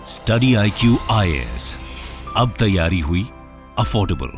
Study IQ IAS, अब तैयारी हुई अफोर्डेबल।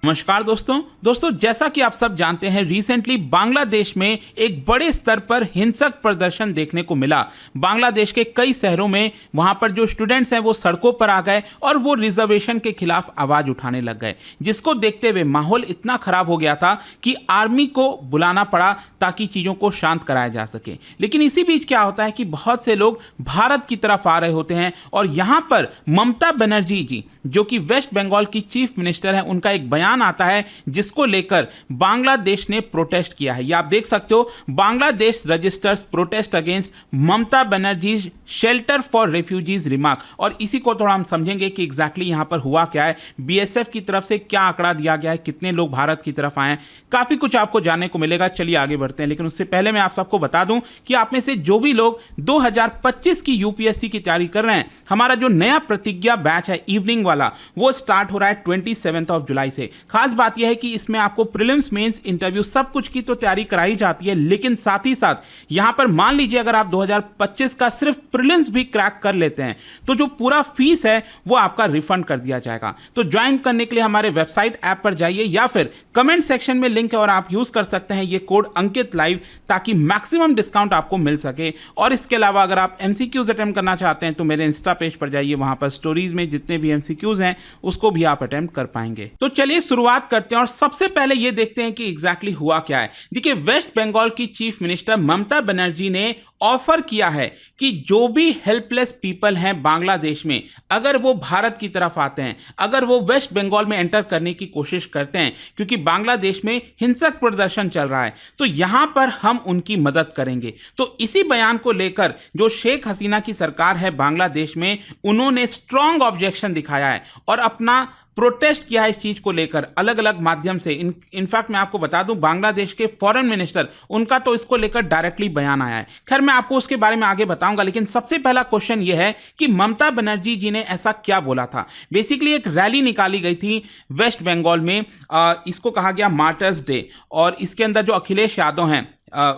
नमस्कार दोस्तों जैसा कि आप सब जानते हैं, रिसेंटली बांग्लादेश में एक बड़े स्तर पर हिंसक प्रदर्शन देखने को मिला। बांग्लादेश के कई शहरों में वहां पर जो स्टूडेंट्स हैं वो सड़कों पर आ गए और वो रिजर्वेशन के खिलाफ आवाज उठाने लग गए, जिसको देखते हुए माहौल इतना खराब हो गया था कि आर्मी को बुलाना पड़ा ताकि चीज़ों को शांत कराया जा सके। लेकिन इसी बीच क्या होता है कि बहुत से लोग भारत की तरफ आ रहे होते हैं और यहाँ पर ममता बनर्जी जी, जो कि वेस्ट बंगाल की चीफ मिनिस्टर हैं, उनका एक बयान आता है जिसको लेकर बांग्लादेश ने प्रोटेस्ट किया है। ये आप देख सकते हो, Bangladesh registers protest against Mamata Banerjee shelter for refugees remark. और इसी को थोड़ा हम समझेंगे कि एग्जैक्टली यहां पर हुआ क्या है, बीएसएफ की तरफ से क्या आंकड़ा दिया गया है, कितने लोग भारत की तरफ आए हैं, काफी कुछ आपको जानने को मिलेगा। चलिए आगे बढ़ते हैं, लेकिन उससे पहले मैं आप सबको बता दूं कि आप में से जो भी लोग 2025 की यूपीएससी की तैयारी कर रहे हैं, हमारा जो नया प्रतिज्ञा बैच है इवनिंग वाला, वो स्टार्ट हो रहा है 27 जुलाई से। खास बात यह है कि इसमें आपको प्रीलिम्स, मेंस, इंटरव्यू सब कुछ की तो तैयारी कराई जाती है, लेकिन साथ ही साथ यहां पर मान लीजिए अगर आप 2025 का सिर्फ प्रीलिम्स भी क्रैक कर लेते हैं तो जो पूरा फीस है वो आपका रिफंड कर दिया जाएगा। तो ज्वाइन करने के लिए हमारे वेबसाइट ऐप पर जाइए या फिर कमेंट सेक्शन में लिंक है और आप यूज कर सकते हैं ये कोड अंकित लाइव, ताकि मैक्सिमम डिस्काउंट आपको मिल सके। और इसके अलावा अगर आप एमसीक्यूज अटेम्प्ट करना चाहते हैं तो मेरे इंस्टा पेज पर जाइए, वहां पर स्टोरीज में जितने भी एमसीक्यूज हैं उसको भी आप अटेम्प्ट कर पाएंगे। तो चलिए शुरुआत करते हैं और सबसे पहले ये देखते हैं कि एग्जैक्टली हुआ क्या है। देखिए, वेस्ट बंगाल की चीफ मिनिस्टर ममता बनर्जी ने ऑफर किया है कि जो भी हेल्पलेस पीपल हैं बांग्लादेश में, अगर वो भारत की तरफ आते हैं, अगर वो वेस्ट बंगाल में एंटर करने की कोशिश करते हैं, क्योंकि बांग्लादेश में हिंसक प्रदर्शन चल रहा है, तो यहां पर हम उनकी मदद करेंगे। तो इसी बयान को लेकर जो शेख हसीना की सरकार है बांग्लादेश में, उन्होंने स्ट्रांग ऑब्जेक्शन दिखाया है और अपना प्रोटेस्ट किया है इस चीज को लेकर अलग अलग माध्यम से। इनफैक्ट मैं आपको बता दूं, बांग्लादेश के फॉरेन मिनिस्टर, उनका तो इसको लेकर डायरेक्टली बयान आया है। खैर, मैं आपको उसके बारे में आगे बताऊंगा, लेकिन सबसे पहला क्वेश्चन यह है कि ममता बनर्जी जी ने ऐसा क्या बोला था। बेसिकली एक रैली निकाली गई थी वेस्ट बंगाल में, इसको कहा गया मार्टर्स डे, और इसके अंदर जो अखिलेश यादव हैं,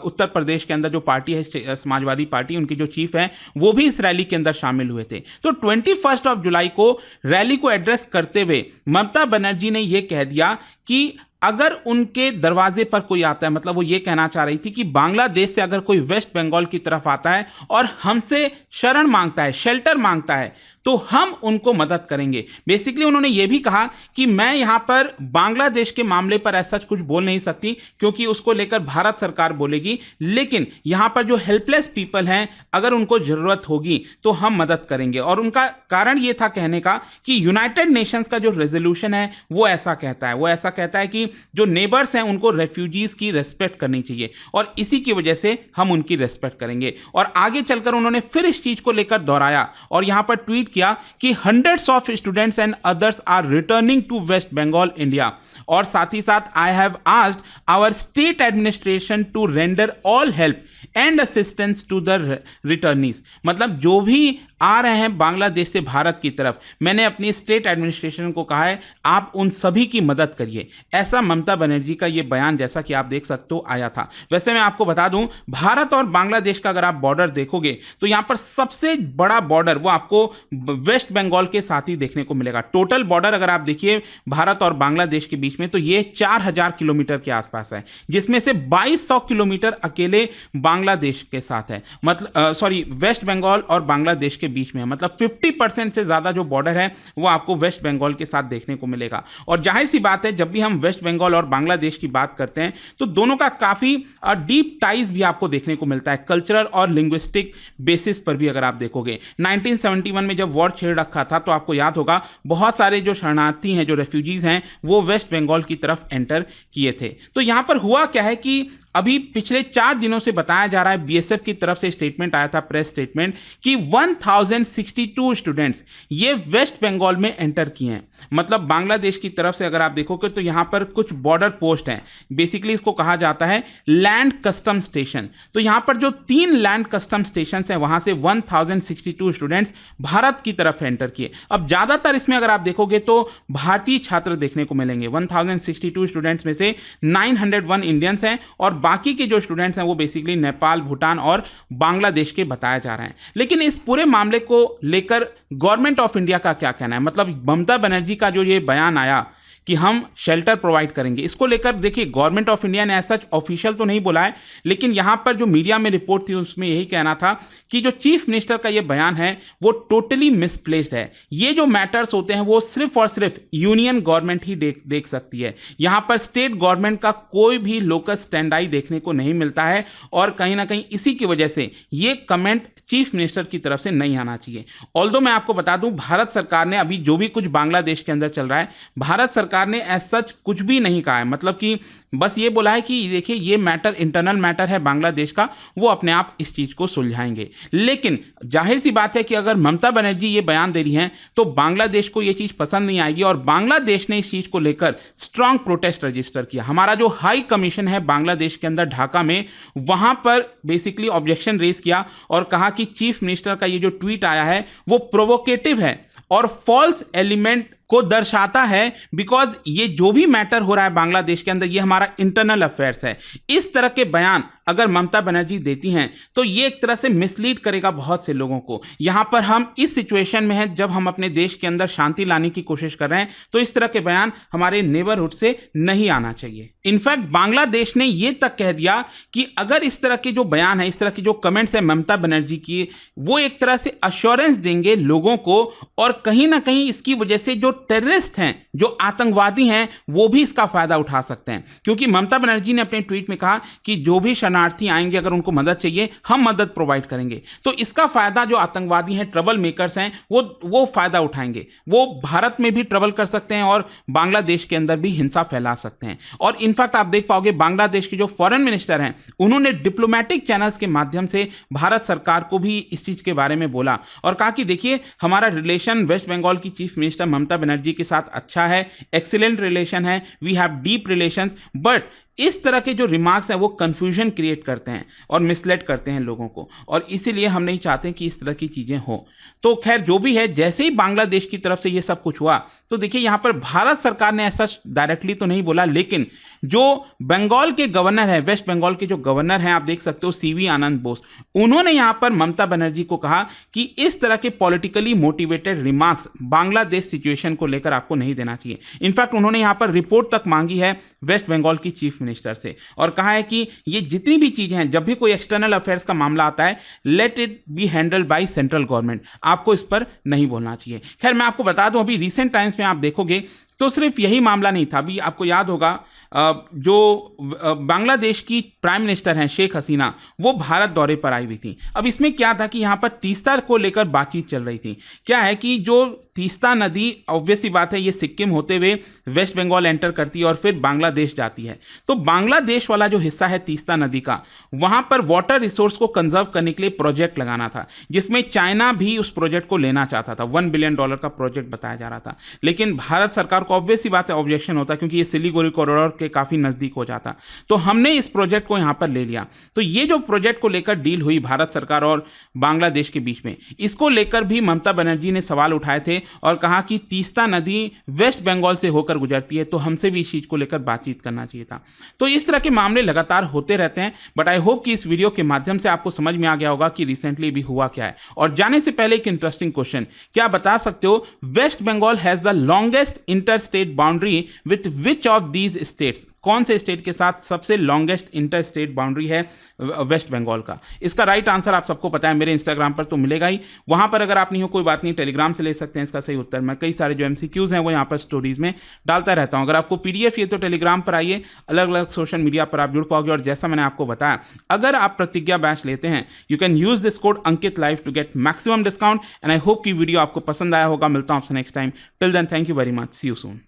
उत्तर प्रदेश के अंदर जो पार्टी है समाजवादी पार्टी, उनके जो चीफ हैं, वो भी इस रैली के अंदर शामिल हुए थे। तो 21 जुलाई को रैली को एड्रेस करते हुए ममता बनर्जी ने यह कह दिया कि अगर उनके दरवाजे पर कोई आता है, मतलब वो ये कहना चाह रही थी कि बांग्लादेश से अगर कोई वेस्ट बंगाल की तरफ आता है और हमसे शरण मांगता है, शेल्टर मांगता है, तो हम उनको मदद करेंगे। बेसिकली उन्होंने ये भी कहा कि मैं यहां पर बांग्लादेश के मामले पर ऐसा कुछ बोल नहीं सकती क्योंकि उसको लेकर भारत सरकार बोलेगी, लेकिन यहां पर जो हेल्पलेस पीपल हैं, अगर उनको जरूरत होगी तो हम मदद करेंगे। और उनका कारण ये था कहने का कि यूनाइटेड नेशंस का जो रेजोल्यूशन है वो ऐसा कहता है कि जो नेबर्स हैं उनको रेफ्यूजीज की रेस्पेक्ट करनी चाहिए, और इसी की वजह से हम उनकी रेस्पेक्ट करेंगे। और आगे चलकर उन्होंने फिर इस चीज को लेकर दोहराया और यहां पर ट्वीट किया कि hundreds of students and others are returning to West Bengal India, और साथ ही साथ I have asked our state administration to render all help and assistance to the returnees. मतलब जो भी आ रहे हैं बांग्लादेश से भारत की तरफ, मैंने अपनी स्टेट एडमिनिस्ट्रेशन को कहा है आप उन सभी की मदद करिए। ऐसा ममता बनर्जी का ये बयान, जैसा कि आप देख सकते हो, आया था। वैसे मैं आपको बता दूं, भारत और बांग्लादेश का अगर आप बॉर्डर देखोगे तो यहां पर सबसे बड़ा बॉर्डर वो आपको वेस्ट बंगाल के साथ ही देखने को मिलेगा। टोटल बॉर्डर अगर आप देखिए भारत और बांग्लादेश के बीच में, तो ये 4000 किलोमीटर के आसपास है, जिसमें से 2200 किलोमीटर अकेले बांग्लादेश के साथ है, मतलब वेस्ट बंगाल और बांग्लादेश के बीच में है। मतलब 50% से ज्यादा जो बॉर्डर है वो आपको वेस्ट बंगाल के साथ देखने को मिलेगा। और जाहिर सी बात है, जब भी हम वेस्ट बंगाल और बांग्लादेश की बात करते हैं तो दोनों का काफी डीप टाइज भी आपको देखने को मिलता है, कल्चरल और लिंग्विस्टिक बेसिस पर भी। अगर आप देखोगे 1971 में जब वॉर छेड़ रखा था तो आपको याद होगा बहुत सारे जो शरणार्थी हैं, जो रेफ्यूजीज हैं, वो वेस्ट बंगाल की तरफ एंटर किए थे। तो यहां पर हुआ क्या है कि अभी पिछले 4 दिनों से बताया जा रहा है, बीएसएफ की तरफ से स्टेटमेंट आया था, प्रेस स्टेटमेंट, कि 1062 स्टूडेंट्स ये वेस्ट बंगाल में एंटर किए हैं। मतलब बांग्लादेश की तरफ से अगर आप देखोगे तो यहां पर कुछ बॉर्डर पोस्ट हैं, बेसिकली इसको कहा जाता है लैंड कस्टम स्टेशन। तो यहां पर जो 3 लैंड कस्टम स्टेशन हैं, वहां से 1062 स्टूडेंट्स भारत की तरफ एंटर किए। अब ज्यादातर इसमें अगर आप देखोगे तो भारतीय छात्र देखने को मिलेंगे। 1062 स्टूडेंट्स में से 901 इंडियंस हैं और बाकी के जो स्टूडेंट्स हैं वो बेसिकली नेपाल, भूटान और बांग्लादेश के बताए जा रहे हैं। लेकिन इस पूरे मामले को लेकर गवर्नमेंट ऑफ इंडिया का क्या कहना है? मतलब ममता बनर्जी का जो ये बयान आया कि हम शेल्टर प्रोवाइड करेंगे, इसको लेकर देखिए गवर्नमेंट ऑफ इंडिया ने ऐसा ऑफिशियल तो नहीं बोला है, लेकिन यहां पर जो मीडिया में रिपोर्ट थी उसमें यही कहना था कि जो चीफ मिनिस्टर का ये बयान है वो टोटली मिसप्लेस्ड है। ये जो मैटर्स होते हैं वो सिर्फ और सिर्फ यूनियन गवर्नमेंट ही देख सकती है। यहां पर स्टेट गवर्नमेंट का कोई भी लोकल स्टैंड आई देखने को नहीं मिलता है और कहीं ना कहीं इसी की वजह से ये कमेंट चीफ मिनिस्टर की तरफ से नहीं आना चाहिए। ऑल्दो मैं आपको बता दूं, भारत सरकार ने अभी जो भी कुछ बांग्लादेश के अंदर चल रहा है, भारत सरकार ने एज सच कुछ भी नहीं कहा है। मतलब कि बस ये बोला है कि देखिए ये मैटर इंटरनल मैटर है बांग्लादेश का, वो अपने आप इस चीज को सुलझाएंगे। लेकिन जाहिर सी बात है कि अगर ममता बनर्जी ये बयान दे रही हैं तो बांग्लादेश को ये चीज पसंद नहीं आएगी और बांग्लादेश ने इस चीज को लेकर स्ट्रांग प्रोटेस्ट रजिस्टर किया। हमारा जो हाई कमीशन है बांग्लादेश के अंदर ढाका में, वहां पर बेसिकली ऑब्जेक्शन रेज किया और कहा कि चीफ मिनिस्टर का ये जो ट्वीट आया है वो प्रोवोकेटिव है और फॉल्स एलिमेंट को दर्शाता है, बिकॉज ये जो भी मैटर हो रहा है बांग्लादेश के अंदर ये हमारा इंटरनल अफेयर्स है। इस तरह के बयान अगर ममता बनर्जी देती हैं तो ये एक तरह से मिसलीड करेगा बहुत से लोगों को। यहां पर हम इस सिचुएशन में हैं जब हम अपने देश के अंदर शांति लाने की कोशिश कर रहे हैं, तो इस तरह के बयान हमारे नेबरहुड से नहीं आना चाहिए। इनफैक्ट बांग्लादेश ने यह तक कह दिया कि अगर इस तरह के जो बयान है, इस तरह के जो कमेंट्स है ममता बनर्जी की, वो एक तरह से अश्योरेंस देंगे लोगों को और कहीं ना कहीं इसकी वजह से जो टेररिस्ट हैं, जो आतंकवादी हैं, वो भी इसका फायदा उठा सकते हैं। क्योंकि ममता बनर्जी ने अपने ट्वीट में कहा कि जो भी शरणार्थी आएंगे अगर उनको मदद चाहिए हम मदद प्रोवाइड करेंगे। तो इसका फायदा जो आतंकवादी हैं, ट्रबल मेकर्स हैं, वो फायदा उठाएंगे। वो भारत में भी ट्रबल कर सकते हैं और बांग्लादेश के अंदर भी हिंसा फैला सकते हैं। और इनफैक्ट आप देख पाओगे बांग्लादेश के जो फॉरेन मिनिस्टर हैं उन्होंने डिप्लोमेटिक चैनल्स के माध्यम से भारत सरकार को भी इस चीज के बारे में बोला और कहा कि देखिए हमारा रिलेशन वेस्ट बंगाल की चीफ मिनिस्टर ममता बनर्जी के साथ अच्छा है, एक्सीलेंट रिलेशन है, we have deep relations, but इस तरह के जो रिमार्क्स हैं वो कंफ्यूजन क्रिएट करते हैं और मिसलेड करते हैं लोगों को और इसीलिए हम नहीं चाहते कि इस तरह की चीज़ें हो। तो खैर जो भी है, जैसे ही बांग्लादेश की तरफ से ये सब कुछ हुआ तो देखिए यहाँ पर भारत सरकार ने ऐसा डायरेक्टली तो नहीं बोला, लेकिन जो बंगाल के गवर्नर है, वेस्ट बंगाल के जो गवर्नर हैं, आप देख सकते हो सीवी आनंद बोस, उन्होंने यहाँ पर ममता बनर्जी को कहा कि इस तरह के politically motivated remarks Bangladesh situation को लेकर आपको नहीं देना चाहिए। इनफैक्ट उन्होंने यहाँ पर रिपोर्ट तक मांगी है वेस्ट बंगाल की चीफ मिनिस्टर से और कहा है कि ये जितनी भी चीजें हैं, जब भी कोई एक्सटर्नल अफेयर्स का मामला आता है, let it be handled by central government, आपको इस पर नहीं बोलना चाहिए। खैर मैं आपको बता दूं, अभी रिसेंट टाइम्स में आप देखोगे तो सिर्फ यही मामला नहीं था। अभी आपको याद होगा जो बांग्लादेश की प्राइम मिनिस्टर हैं शेख हसीना, वो भारत दौरे पर आई हुई थी। अब इसमें क्या था कि यहाँ पर तीस्ता को लेकर बातचीत चल रही थी। क्या है कि जो तीस्ता नदी, ऑब्वियस सी बात है, ये सिक्किम होते हुए वेस्ट बंगाल एंटर करती है और फिर बांग्लादेश जाती है। तो बांग्लादेश वाला जो हिस्सा है तीस्ता नदी का, वहां पर वाटर रिसोर्स को कंजर्व करने के लिए प्रोजेक्ट लगाना था, जिसमें चाइना भी उस प्रोजेक्ट को लेना चाहता था। $1 बिलियन का प्रोजेक्ट बताया जा रहा था, लेकिन भारत सरकार को ऑब्वियस सी बात है ऑब्जेक्शन होता, क्योंकि ये सिलीगुड़ी कॉरिडोर के काफी नजदीक हो जाता। तो हमने इस प्रोजेक्ट को यहां पर ले लिया। तो ये जो प्रोजेक्ट को लेकर डील हुई भारत सरकार और बांग्लादेश के बीच में, इसको लेकर भी ममता बनर्जी ने सवाल उठाए थे और कहा कि तीस्ता नदी वेस्ट बंगाल से होकर गुजरती है, तो हमसे भी इस चीज को लेकर बातचीत करना चाहिए था। तो इस तरह के मामले लगातार होते रहते हैं, बट आई होप कि इस वीडियो के माध्यम से आपको समझ में आ गया होगा कि रिसेंटली भी हुआ क्या है। और जाने से पहले एक इंटरेस्टिंग क्वेश्चन, क्या बता सकते हो West Bengal has the longest inter state boundary with which of these states? कौन से स्टेट के साथ सबसे लॉन्गेस्ट इंटर स्टेट बाउंड्री है वेस्ट बंगाल का? इसका राइट आंसर आप सबको पता है, मेरे इंस्टाग्राम पर तो मिलेगा ही। वहां पर अगर आप नहीं हो कोई बात नहीं, टेलीग्राम से ले सकते हैं इसका सही उत्तर। मैं कई सारे जो MCQs हैं वो यहाँ पर स्टोरीज में डालता रहता हूँ। अगर आपको PDF ये तो टेलीग्राम पर आइए, अलग अलग सोशल मीडिया पर आप जुड़ पाओगे। और जैसा मैंने आपको बताया, अगर आप प्रतिज्ञा बैच लेते हैं, you can use this code Ankit live to get maximum discount. And I hope कि वीडियो आपको पसंद आया होगा। मिलता हूं आपसे next time. Till then, thank you very much, see you soon.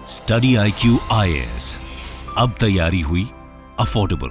Study IQ IAS, अब तैयारी हुई अफोर्डेबल।